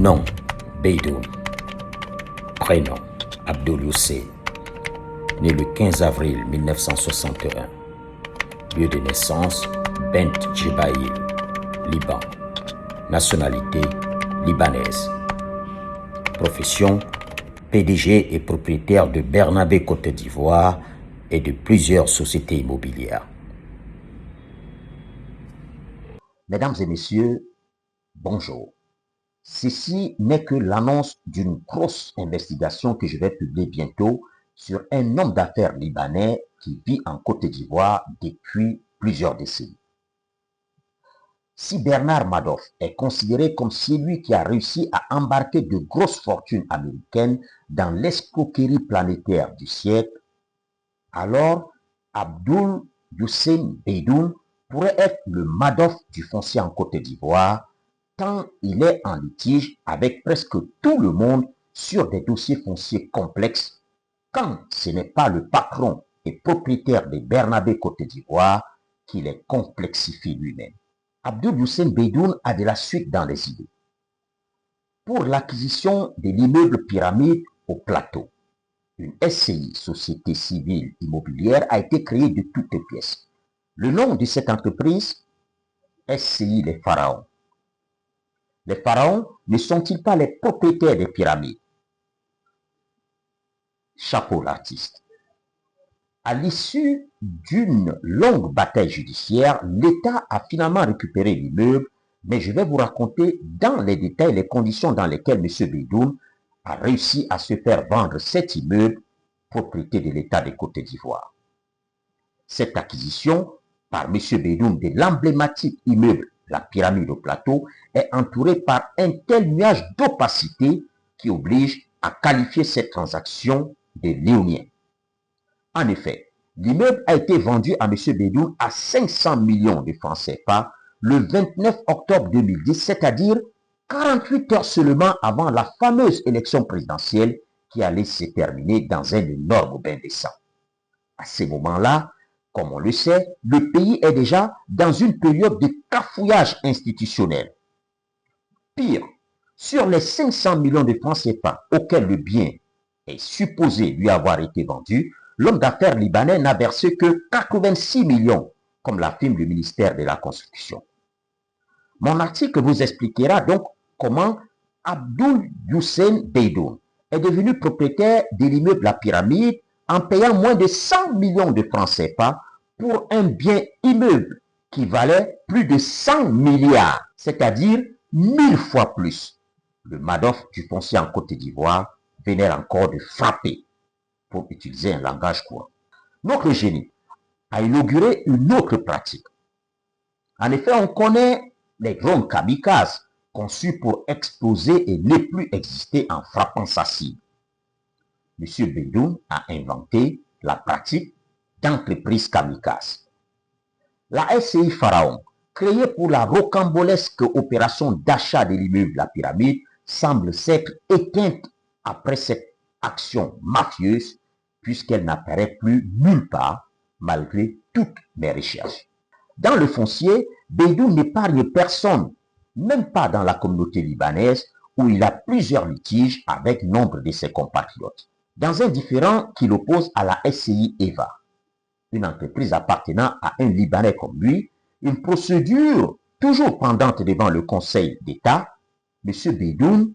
Nom, Beydoun. Prénom, Abdoul Hussein. Né le 15 avril 1961. Lieu de naissance, Bent Djebaïl, Liban. Nationalité, libanaise. Profession, PDG et propriétaire de Bernabé Côte d'Ivoire et de plusieurs sociétés immobilières. Mesdames et messieurs, bonjour. Ceci n'est que l'annonce d'une grosse investigation que je vais publier bientôt sur un homme d'affaires libanais qui vit en Côte d'Ivoire depuis plusieurs décennies. Si Bernard Madoff est considéré comme celui qui a réussi à embarquer de grosses fortunes américaines dans l'escroquerie planétaire du siècle, alors Abdoul Hussein Beydoun pourrait être le Madoff du foncier en Côte d'Ivoire, tant il est en litige avec presque tout le monde sur des dossiers fonciers complexes, quand ce n'est pas le patron et propriétaire des Bernabé Côte d'Ivoire qui les complexifie lui-même. Abdoul Hussein Beydoun a de la suite dans les idées. Pour l'acquisition de l'immeuble Pyramide au Plateau, une SCI, Société Civile Immobilière, a été créée de toutes pièces. Le nom de cette entreprise, SCI Les Pharaons. Les pharaons ne sont-ils pas les propriétaires des pyramides? Chapeau l'artiste. À l'issue d'une longue bataille judiciaire, l'État a finalement récupéré l'immeuble, mais je vais vous raconter dans les détails les conditions dans lesquelles M. Beydoun a réussi à se faire vendre cet immeuble, propriété de l'État de Côte d'Ivoire. Cette acquisition par M. Beydoun de l'emblématique immeuble La Pyramide au Plateau est entourée par un tel nuage d'opacité qui oblige à qualifier cette transaction de léonienne. En effet, l'immeuble a été vendu à M. Beydoun à 500 millions de francs CFA le 29 octobre 2010, c'est-à-dire 48 heures seulement avant la fameuse élection présidentielle qui allait se terminer dans un énorme bain de sang. À ce moment-là, comme on le sait, le pays est déjà dans une période de cafouillage institutionnel. Pire, sur les 500 millions de francs CFA auxquels le bien est supposé lui avoir été vendu, l'homme d'affaires libanais n'a versé que 86 millions, comme l'affirme le ministère de la Construction. Mon article vous expliquera donc comment Abdoul Hussein Beydoun est devenu propriétaire de l'immeuble La Pyramide en payant moins de 100 millions de francs CFA pour un bien immeuble qui valait plus de 100 milliards, c'est-à-dire 1000 fois plus. Le Madoff du foncier en Côte d'Ivoire venait encore de frapper, pour utiliser un langage courant. Notre génie a inauguré une autre pratique. En effet, on connaît les drones kamikazes conçus pour exploser et ne plus exister en frappant sa cible. M. Beydoun a inventé la pratique d'entreprise kamikaze. La SCI Pharaon, créée pour la rocambolesque opération d'achat de l'immeuble La Pyramide, semble s'être éteinte après cette action mafieuse, puisqu'elle n'apparaît plus nulle part, malgré toutes mes recherches. Dans le foncier, Beydoun n'épargne personne, même pas dans la communauté libanaise, où il a plusieurs litiges avec nombre de ses compatriotes. Dans un différend qui l'oppose à la SCI EVA, une entreprise appartenant à un Libanais comme lui, une procédure toujours pendante devant le Conseil d'État, M. Beydoun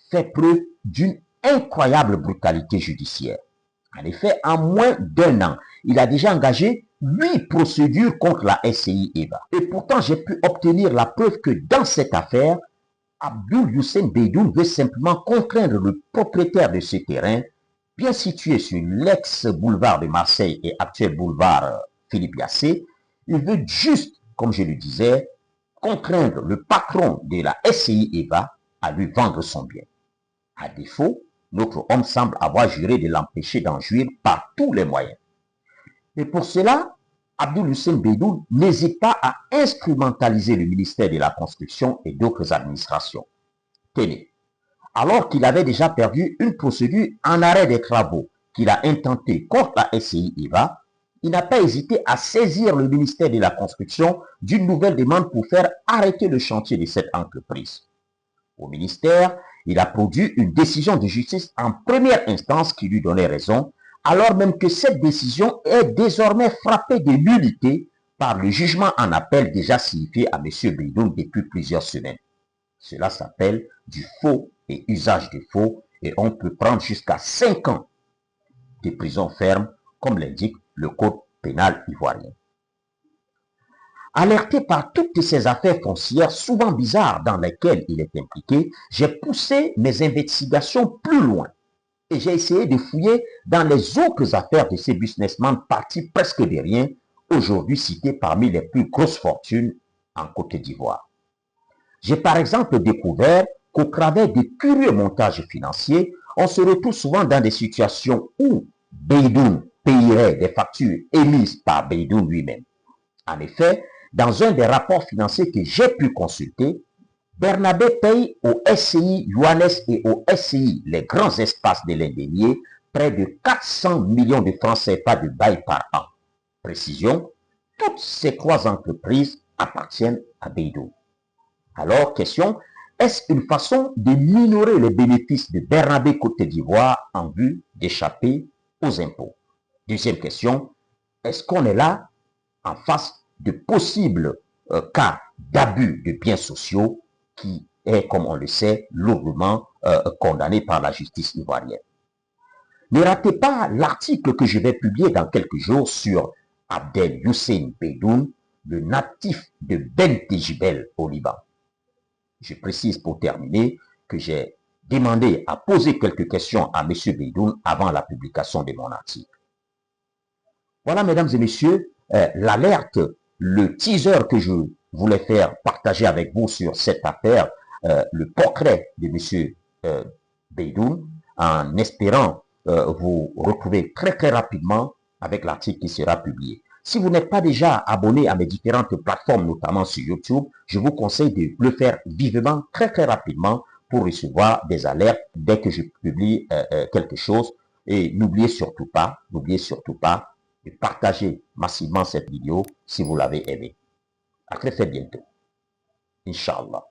fait preuve d'une incroyable brutalité judiciaire. En effet, en moins d'un an, il a déjà engagé 8 procédures contre la SCI EVA. Et pourtant, j'ai pu obtenir la preuve que dans cette affaire, Abdoul Hussein Beydoun veut simplement contraindre le propriétaire de ce terrain, bien situé sur l'ex-boulevard de Marseille et actuel boulevard Philippe Yassé. Il veut juste, comme je le disais, contraindre le patron de la SCI EVA à lui vendre son bien. À défaut, notre homme semble avoir juré de l'empêcher d'en jouir par tous les moyens. Et pour cela, Abdoul Hussein Beydoun n'hésite pas à instrumentaliser le ministère de la Construction et d'autres administrations. Tenez, alors qu'il avait déjà perdu une procédure en arrêt des travaux qu'il a intenté contre la SCI EVA, il n'a pas hésité à saisir le ministère de la Construction d'une nouvelle demande pour faire arrêter le chantier de cette entreprise. Au ministère, Il a produit une décision de justice en première instance qui lui donnait raison, alors même que cette décision est désormais frappée de nullité par le jugement en appel déjà signifié à M. Beidoun depuis plusieurs semaines. Cela s'appelle du faux et usage de faux et on peut prendre jusqu'à 5 ans de prison ferme, comme l'indique le code pénal ivoirien. Alerté par toutes ces affaires foncières souvent bizarres dans lesquelles il est impliqué, j'ai poussé mes investigations plus loin et j'ai essayé de fouiller dans les autres affaires de ces businessmen partis presque de rien, aujourd'hui cités parmi les plus grosses fortunes en Côte d'Ivoire. J'ai par exemple découvert qu'au travers de curieux montages financiers, on se retrouve souvent dans des situations où Beidoun payerait des factures émises par Beidoun lui-même. En effet, dans un des rapports financiers que j'ai pu consulter, Bernabé paye au SCI Yoannes et au SCI Les Grands Espaces de l'Indénié près de 400 millions de francs CFA de bail par an. Précision, toutes ces 3 entreprises appartiennent à Beidoun. Alors, question, est-ce une façon de minorer les bénéfices de Bernabé Côte d'Ivoire en vue d'échapper aux impôts? Deuxième question, est-ce qu'on est là en face de possibles cas d'abus de biens sociaux qui est, comme on le sait, lourdement condamné par la justice ivoirienne? Ne ratez pas l'article que je vais publier dans quelques jours sur Abdel Hussein Beidoun, le natif de Ben Tejibel au Liban. Je précise pour terminer que j'ai demandé à poser quelques questions à M. Beidoun avant la publication de mon article. Voilà, mesdames et messieurs, l'alerte, le teaser que je voulais faire partager avec vous sur cette affaire, le portrait de M. Beidoun, en espérant vous retrouver très rapidement avec l'article qui sera publié. Si vous n'êtes pas déjà abonné à mes différentes plateformes, notamment sur YouTube, je vous conseille de le faire vivement, très rapidement, pour recevoir des alertes dès que je publie quelque chose. Et n'oubliez surtout pas de partager massivement cette vidéo si vous l'avez aimée. À très bientôt. Inch'Allah.